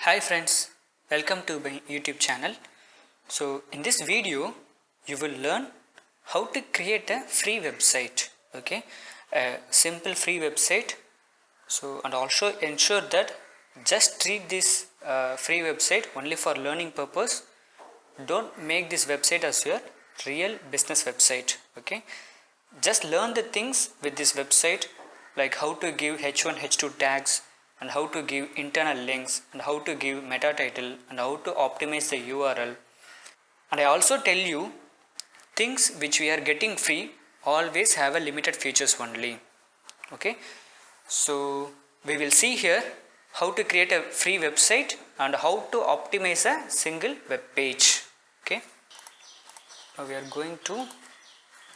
Hi friends, welcome to my YouTube channel. So in this video you will learn how to create a free website, okay, a simple free website. So and also ensure that just treat this free website only for learning purpose. Don't make this website as your real business website, okay. Just learn the things with this website, like how to give h1 h2 tags and how to give internal links and how to give meta title and how to optimize the URL. And I also tell you things which we are getting free always have a limited features only, okay. So we will see here how to create a free website and how to optimize a single web page, okay. Now we are going to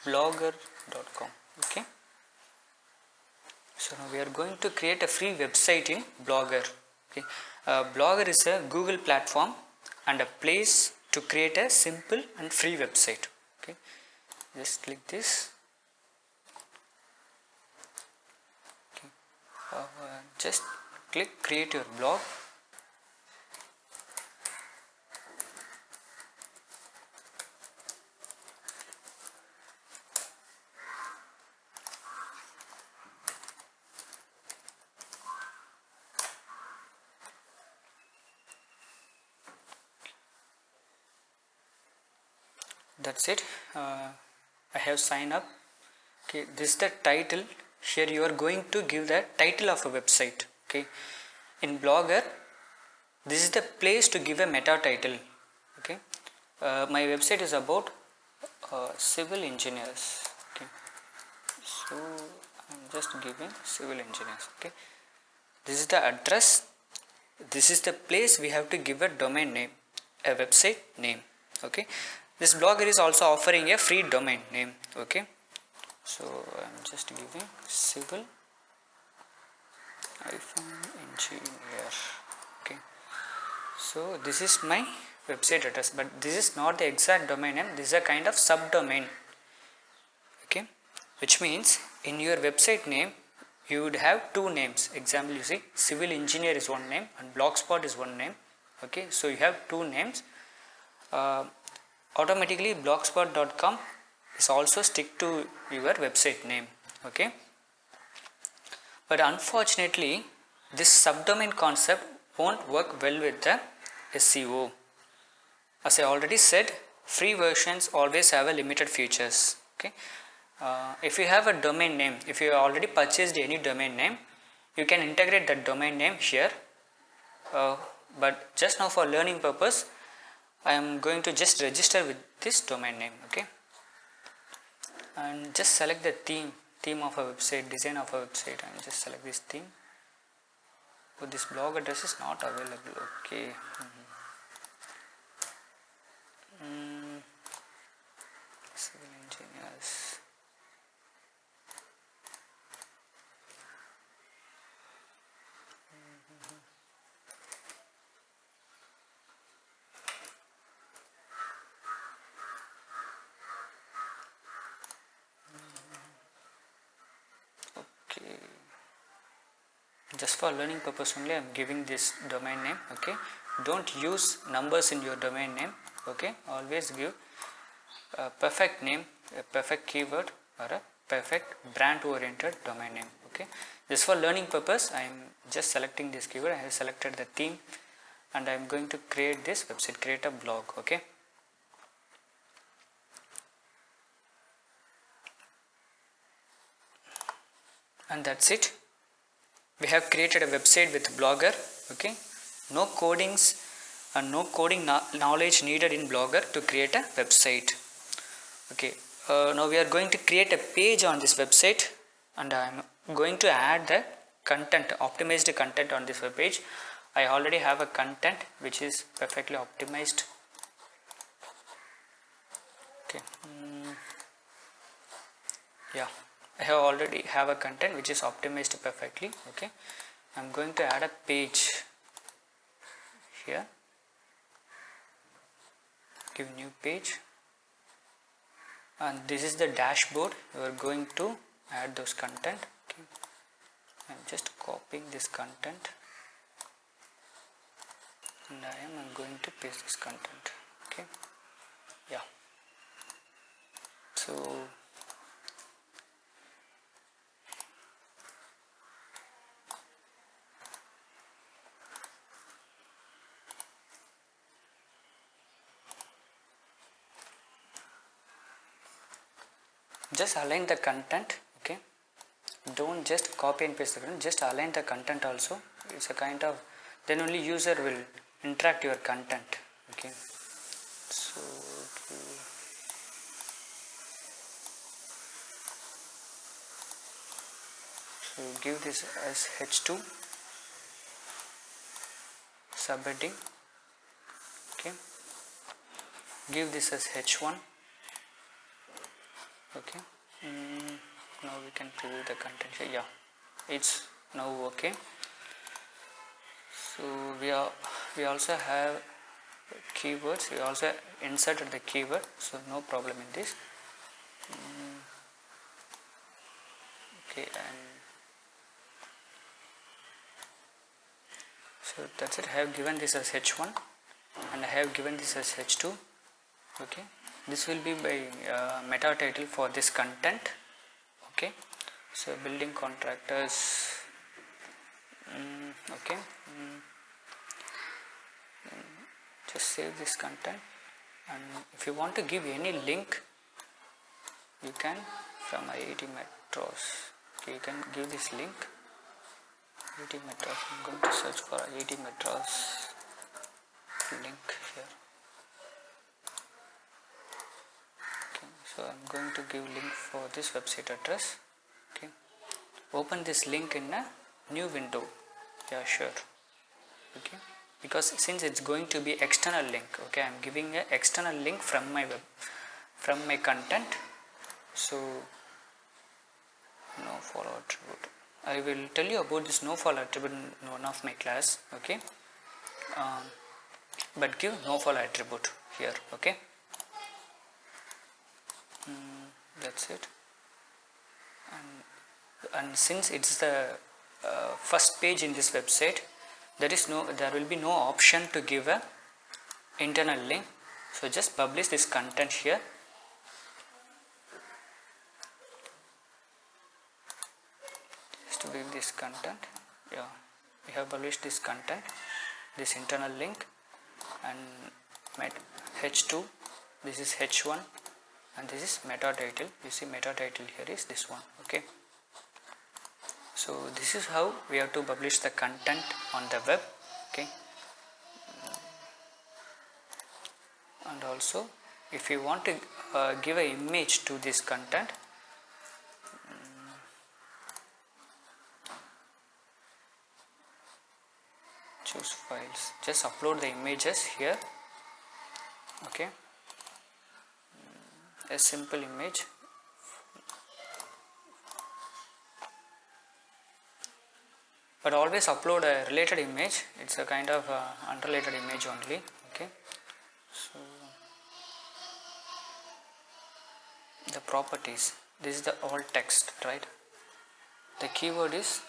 blogger.com, okay. So now we are going to create a free website in Blogger, okay. Blogger is a Google platform and a place to create a simple and free website, okay. Just click this, okay. Just click create your blog. That's it. I have signed up, okay. This is the title. Here you are going to give the title of a website, okay. In Blogger, this is the place to give a meta title, okay. My website is about civil engineers, okay. So I'm just giving civil engineers, okay. This is the address. This is the place we have to give a domain name, a website name, okay. This Blogger is also offering a free domain name, okay. So I'm just giving civil engineer, okay. So this is my website address, but this is not the exact domain name. This is a kind of subdomain, okay, which means in your website name you would have two names. Example, you see civil engineer is one name and blogspot is one name, okay. So you have two names. Automatically blogspot.com is also stick to your website name, okay. But unfortunately this subdomain concept won't work well with the SEO. As I already said, free versions always have a limited features, okay. If you have a domain name, if you already purchased any domain name, you can integrate that domain name here, but just now for learning purpose I am going to just register with this domain name, okay. And just select the theme of a website, design of a website, and just select this theme. So this blog address is not available, okay. Civil engineers. Okay. Just for learning purpose only I am giving this domain name, okay. Don't use numbers in your domain name, okay. Always give a perfect name, a perfect keyword or a perfect brand oriented domain name, okay. Just for learning purpose I am just selecting this keyword. I have selected the theme and I am going to create this website, create a blog, okay. And that's it. We have created a website with Blogger, okay. No codings and no coding knowledge needed in Blogger to create a website, okay. Now we are going to create a page on this website and I am going to add the content, optimized content on this web page. I already have a content which is perfectly optimized, okay. Yeah, I have already have a content which is optimized perfectly, okay. I'm going to add a page here, give new page, and this is the dashboard. You are going to add those content, okay. I'm just copying this content and I am going to paste this content. Okay, yeah. So just align the content. Okay, don't just copy and paste the content, just align the content also. It's a kind of, then only user will interact your content. Okay, so give this as h2 subheading. Okay, give this as h1. Okay, now we can preview the content here. Yeah, it's now okay. So we also have keywords. We also inserted the keyword, so no problem in this. Okay, and so that's it. I have given this as h1 and I have given this as h2. Okay, this will be my meta title for this content. Okay, so building contractors. Okay, just save this content, and if you want to give any link, you can from IIT Madras. Okay, you can give this link. IIT Madras. I'm going to search for IIT Madras link here. Okay, so I'm going to give link for this website address. Okay, open this link in a new window. Yeah, sure. Okay, because since it's going to be external link. Okay, I'm giving a external link from my web, from my content. So no follow attribute. I will tell you about this no follow attribute in one of my class. Okay, but give no follow attribute here. Okay, that's it. And since it's the first page in this website, there will be no option to give a internal link. So just publish this content here. Just to give this content. Yeah, we have published this content, this internal link, and h2. This is h1, and this is meta title. You see, meta title here is this one. Okay. So this is how we have to publish the content on the web. Okay, and also if you want to give an image to this content, choose files, just upload the images here. Okay, a simple image. But always upload a related image. It's a kind of unrelated image only. Okay, so the properties, this is the alt text, right? The keyword is,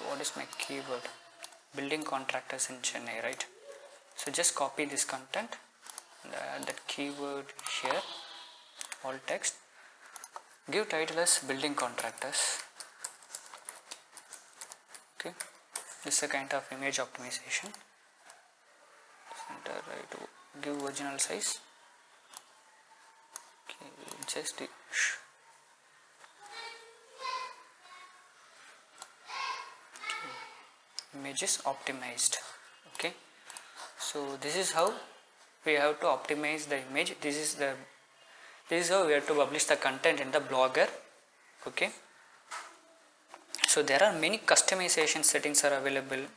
what is my keyword? Building contractors in Chennai, right? So just copy this content and add that keyword here, alt text. Give title as building contractors. Okay, this is a kind of image optimization. Center right, give original size. Okay, just image is optimized. Okay, so this is how we have to optimize the image. This is how we have to publish the content in the Blogger. Okay, so there are many customization settings are available.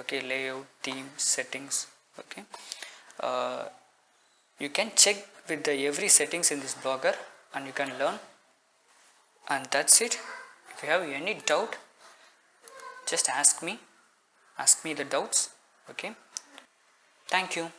Okay, layout, theme, settings. Okay, you can check with the every settings in this Blogger and you can learn, and that's it. If you have any doubt, just ask me the doubts. Okay, thank you.